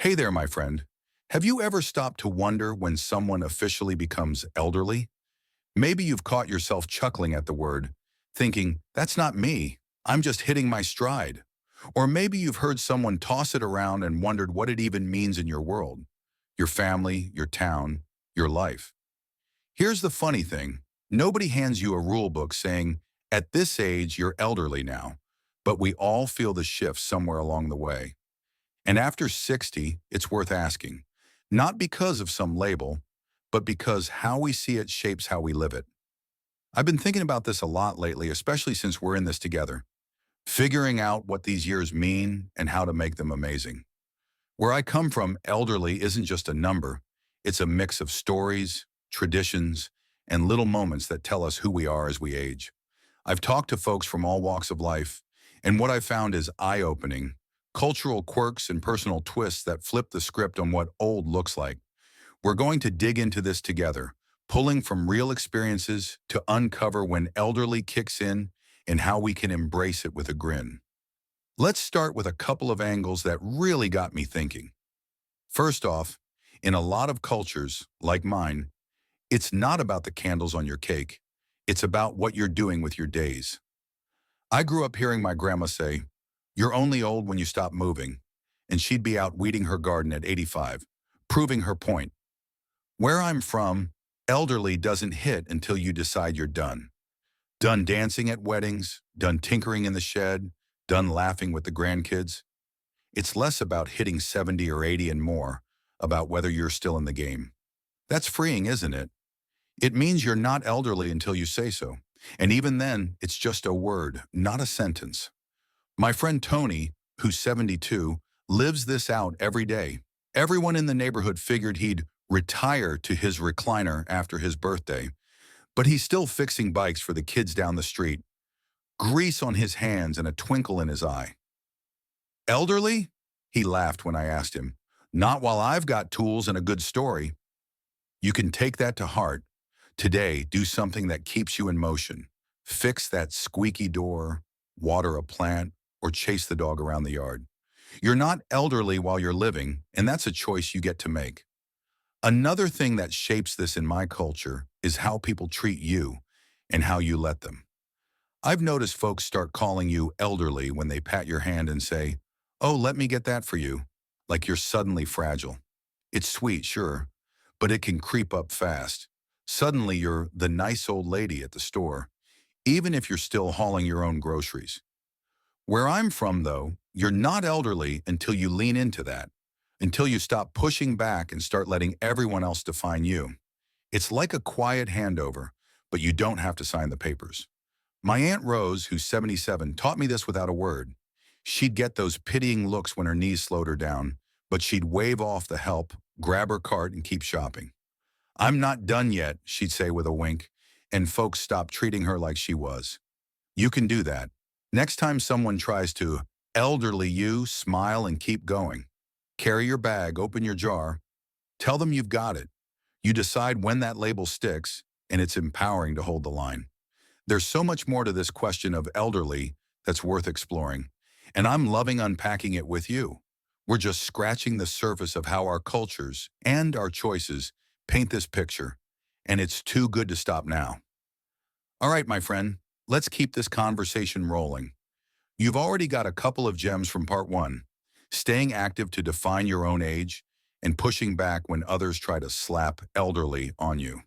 Hey there, my friend. Have you ever stopped to wonder when someone officially becomes elderly? Maybe you've caught yourself chuckling at the word, thinking, that's not me, I'm just hitting my stride. Or maybe you've heard someone toss it around and wondered what it even means in your world, your family, your town, your life. Here's the funny thing. Nobody hands you a rule book saying, at this age, you're elderly now, but we all feel the shift somewhere along the way. And after 60, it's worth asking, not because of some label, but because how we see it shapes how we live it. I've been thinking about this a lot lately, especially since we're in this together, figuring out what these years mean and how to make them amazing. Where I come from, elderly isn't just a number. It's a mix of stories, traditions, and little moments that tell us who we are as we age. I've talked to folks from all walks of life, and what I've found is eye-opening, cultural quirks and personal twists that flip the script on what old looks like. We're going to dig into this together, pulling from real experiences to uncover when elderly kicks in and how we can embrace it with a grin. Let's start with a couple of angles that really got me thinking. First off, in a lot of cultures, like mine, it's not about the candles on your cake. It's about what you're doing with your days. I grew up hearing my grandma say, "You're only old when you stop moving," and she'd be out weeding her garden at 85, proving her point. Where I'm from, elderly doesn't hit until you decide you're done. Done dancing at weddings, done tinkering in the shed, done laughing with the grandkids. It's less about hitting 70 or 80 and more about whether you're still in the game. That's freeing, isn't it? It means you're not elderly until you say so. And even then, it's just a word, not a sentence. My friend Tony, who's 72, lives this out every day. Everyone in the neighborhood figured he'd retire to his recliner after his birthday, but he's still fixing bikes for the kids down the street, grease on his hands and a twinkle in his eye. Elderly? He laughed when I asked him. Not while I've got tools and a good story. You can take that to heart. Today, do something that keeps you in motion. Fix that squeaky door, water a plant, or chase the dog around the yard. You're not elderly while you're living, and that's a choice you get to make. Another thing that shapes this in my culture is how people treat you and how you let them. I've noticed folks start calling you elderly when they pat your hand and say, "Oh, let me get that for you," like you're suddenly fragile. It's sweet, sure, but it can creep up fast. Suddenly you're the nice old lady at the store, even if you're still hauling your own groceries. Where I'm from, though, you're not elderly until you lean into that, until you stop pushing back and start letting everyone else define you. It's like a quiet handover, but you don't have to sign the papers. My Aunt Rose, who's 77, taught me this without a word. She'd get those pitying looks when her knees slowed her down, but she'd wave off the help, grab her cart, and keep shopping. "I'm not done yet," she'd say with a wink, and folks stopped treating her like she was. You can do that. Next time someone tries to elderly you, smile and keep going. Carry your bag, open your jar. Tell them you've got it. You decide when that label sticks, and it's empowering to hold the line. There's so much more to this question of elderly that's worth exploring, and I'm loving unpacking it with you. We're just scratching the surface of how our cultures and our choices paint this picture, and it's too good to stop now. All right, my friend, let's keep this conversation rolling. You've already got a couple of gems from part one, staying active to define your own age and pushing back when others try to slap elderly on you.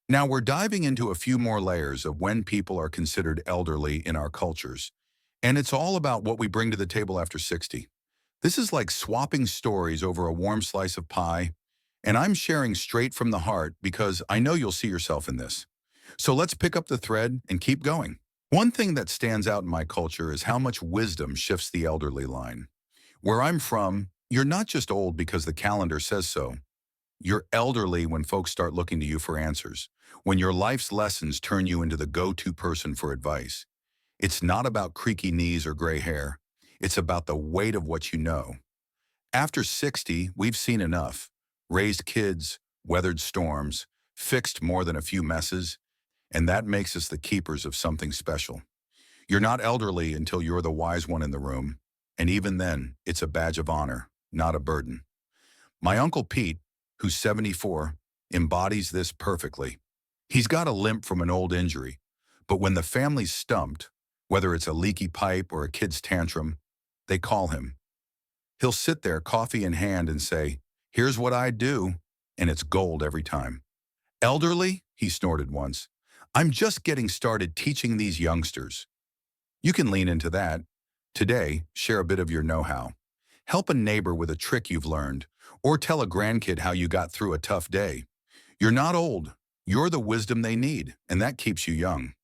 Now we're diving into a few more layers of when people are considered elderly in our cultures, and it's all about what we bring to the table after 60. This is like swapping stories over a warm slice of pie, and I'm sharing straight from the heart because I know you'll see yourself in this. So let's pick up the thread and keep going. One thing that stands out in my culture is how much wisdom shifts the elderly line. Where I'm from, you're not just old because the calendar says so. You're elderly when folks start looking to you for answers, when your life's lessons turn you into the go-to person for advice. It's not about creaky knees or gray hair. It's about the weight of what you know. After 60, we've seen enough. Raised kids, weathered storms, fixed more than a few messes, and that makes us the keepers of something special. You're not elderly until you're the wise one in the room, and even then, it's a badge of honor, not a burden. My Uncle Pete, who's 74, embodies this perfectly. He's got a limp from an old injury, but when the family's stumped, whether it's a leaky pipe or a kid's tantrum, they call him. He'll sit there, coffee in hand, and say, "Here's what I do," and it's gold every time. "Elderly," he snorted once. "I'm just getting started teaching these youngsters." You can lean into that. Today, share a bit of your know-how. Help a neighbor with a trick you've learned, or tell a grandkid how you got through a tough day. You're not old. You're the wisdom they need, and that keeps you young.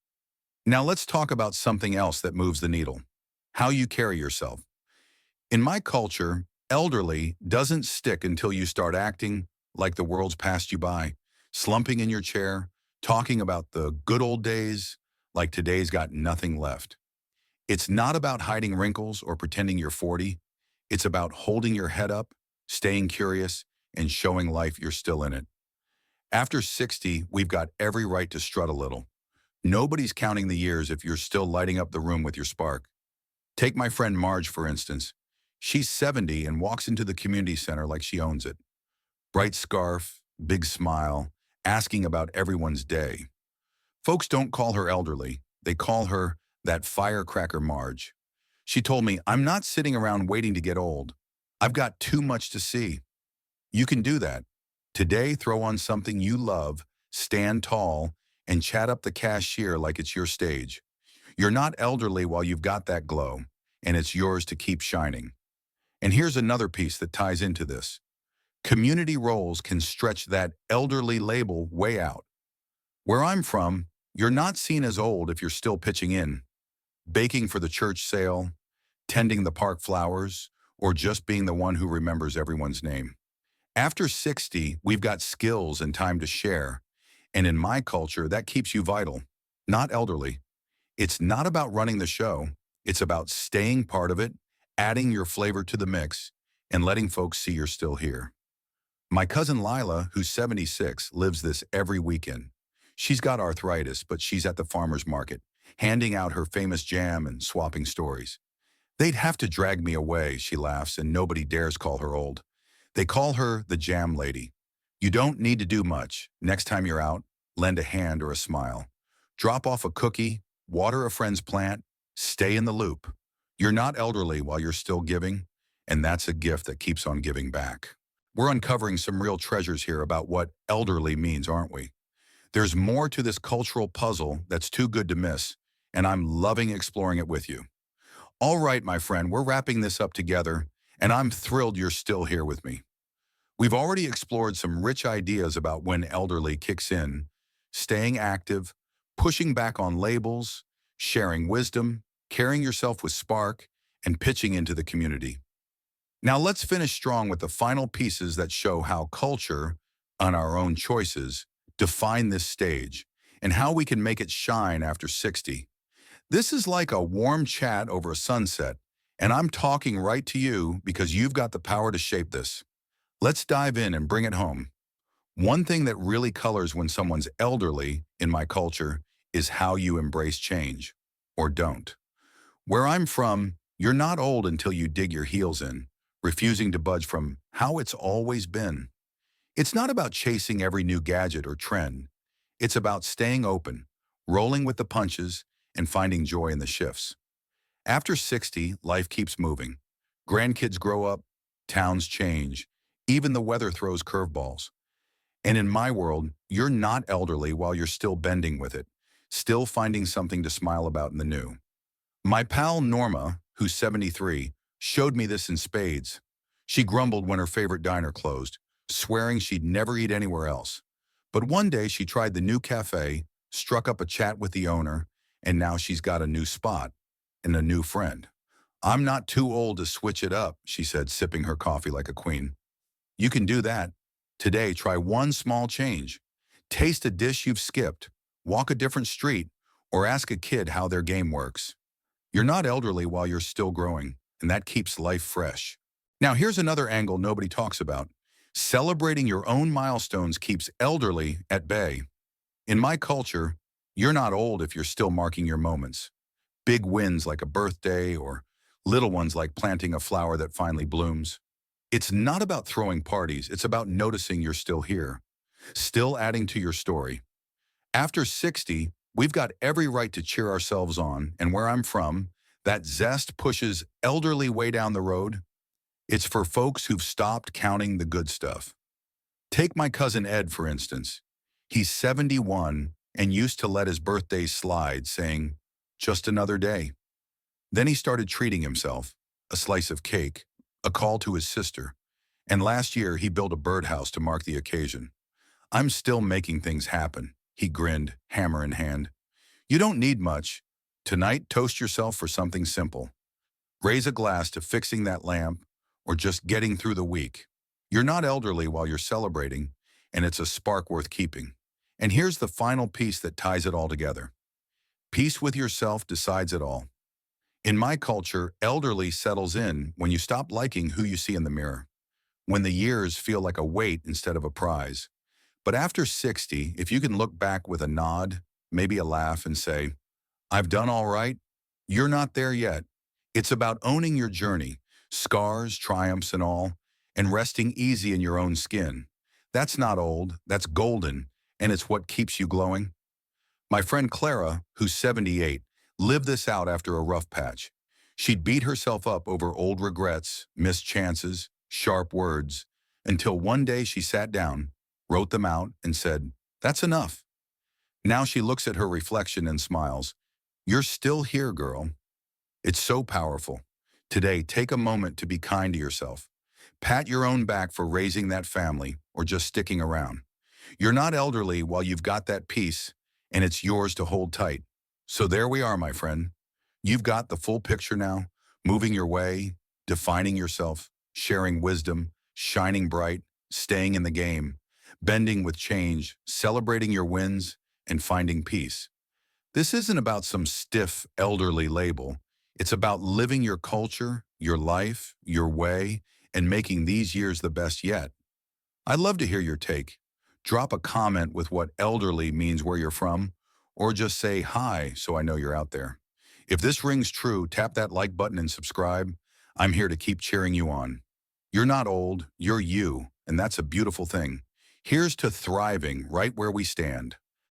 Now let's talk about something else that moves the needle. How you carry yourself. In my culture, elderly doesn't stick until you start acting like the world's passed you by, slumping in your chair, talking about the good old days, like today's got nothing left. It's not about hiding wrinkles or pretending you're 40. It's about holding your head up, staying curious, and showing life you're still in it. After 60, we've got every right to strut a little. Nobody's counting the years if you're still lighting up the room with your spark. Take my friend Marge, for instance. She's 70 and walks into the community center like she owns it. Bright scarf, big smile, asking about everyone's day. Folks don't call her elderly. They call her that firecracker Marge. She told me, "I'm not sitting around waiting to get old. I've got too much to see." You can do that. Today, throw on something you love, stand tall, and chat up the cashier like it's your stage. You're not elderly while you've got that glow, and it's yours to keep shining. And here's another piece that ties into this. Community roles can stretch that elderly label way out. Where I'm from, you're not seen as old if you're still pitching in, baking for the church sale, tending the park flowers, or just being the one who remembers everyone's name. After 60, we've got skills and time to share. And in my culture, that keeps you vital, not elderly. It's not about running the show. It's about staying part of it, adding your flavor to the mix, and letting folks see you're still here. My cousin Lila, who's 76, lives this every weekend. She's got arthritis, but she's at the farmer's market, handing out her famous jam and swapping stories. "They'd have to drag me away," she laughs, and nobody dares call her old. They call her the jam lady. You don't need to do much. Next time you're out, lend a hand or a smile. Drop off a cookie, water a friend's plant, stay in the loop. You're not elderly while you're still giving, and that's a gift that keeps on giving back. We're uncovering some real treasures here about what elderly means, aren't we? There's more to this cultural puzzle that's too good to miss, and I'm loving exploring it with you. All right, my friend, we're wrapping this up together, and I'm thrilled you're still here with me. We've already explored some rich ideas about when elderly kicks in, staying active, pushing back on labels, sharing wisdom, carrying yourself with spark, and pitching into the community. Now let's finish strong with the final pieces that show how culture, and our own choices, define this stage, and how we can make it shine after 60. This is like a warm chat over a sunset, and I'm talking right to you because you've got the power to shape this. Let's dive in and bring it home. One thing that really colors when someone's elderly in my culture is how you embrace change, or don't. Where I'm from, you're not old until you dig your heels in, refusing to budge from how it's always been. It's not about chasing every new gadget or trend. It's about staying open, rolling with the punches, and finding joy in the shifts. After 60, life keeps moving. Grandkids grow up, towns change, even the weather throws curveballs. And in my world, you're not elderly while you're still bending with it, still finding something to smile about in the new. My pal Norma, who's 73, showed me this in spades. She grumbled when her favorite diner closed, swearing she'd never eat anywhere else. But one day she tried the new cafe, struck up a chat with the owner, and now she's got a new spot and a new friend. "I'm not too old to switch it up," she said, sipping her coffee like a queen. You can do that. Today, try one small change. Taste a dish you've skipped, walk a different street, or ask a kid how their game works. You're not elderly while you're still growing, and that keeps life fresh. Now, here's another angle nobody talks about. Celebrating your own milestones keeps elderly at bay. In my culture, you're not old if you're still marking your moments. Big wins like a birthday or little ones like planting a flower that finally blooms. It's not about throwing parties, it's about noticing you're still here, still adding to your story. After 60, we've got every right to cheer ourselves on, and where I'm from, that zest pushes elderly way down the road. It's for folks who've stopped counting the good stuff. Take my cousin Ed, for instance. He's 71 and used to let his birthday slide, saying, just another day. Then he started treating himself, a slice of cake, a call to his sister, and last year he built a birdhouse to mark the occasion. I'm still making things happen, he grinned, hammer in hand. You don't need much. Tonight, toast yourself for something simple. Raise a glass to fixing that lamp or just getting through the week. You're not elderly while you're celebrating, and it's a spark worth keeping. And here's the final piece that ties it all together. Peace with yourself decides it all. In my culture, elderly settles in when you stop liking who you see in the mirror, when the years feel like a weight instead of a prize. But after 60, if you can look back with a nod, maybe a laugh, and say, I've done all right, you're not there yet. It's about owning your journey, scars, triumphs, and all, and resting easy in your own skin. That's not old, that's golden, and it's what keeps you glowing. My friend Clara, who's 78, lived this out after a rough patch. She'd beat herself up over old regrets, missed chances, sharp words, until one day she sat down, wrote them out, and said, that's enough. Now she looks at her reflection and smiles. You're still here, girl. It's so powerful. Today, take a moment to be kind to yourself. Pat your own back for raising that family or just sticking around. You're not elderly while you've got that peace, and it's yours to hold tight. So there we are, my friend. You've got the full picture now, moving your way, defining yourself, sharing wisdom, shining bright, staying in the game, bending with change, celebrating your wins, and finding peace. This isn't about some stiff, elderly label. It's about living your culture, your life, your way, and making these years the best yet. I'd love to hear your take. Drop a comment with what elderly means where you're from, or just say hi so I know you're out there. If this rings true, tap that like button and subscribe. I'm here to keep cheering you on. You're not old, you're you, and that's a beautiful thing. Here's to thriving right where we stand.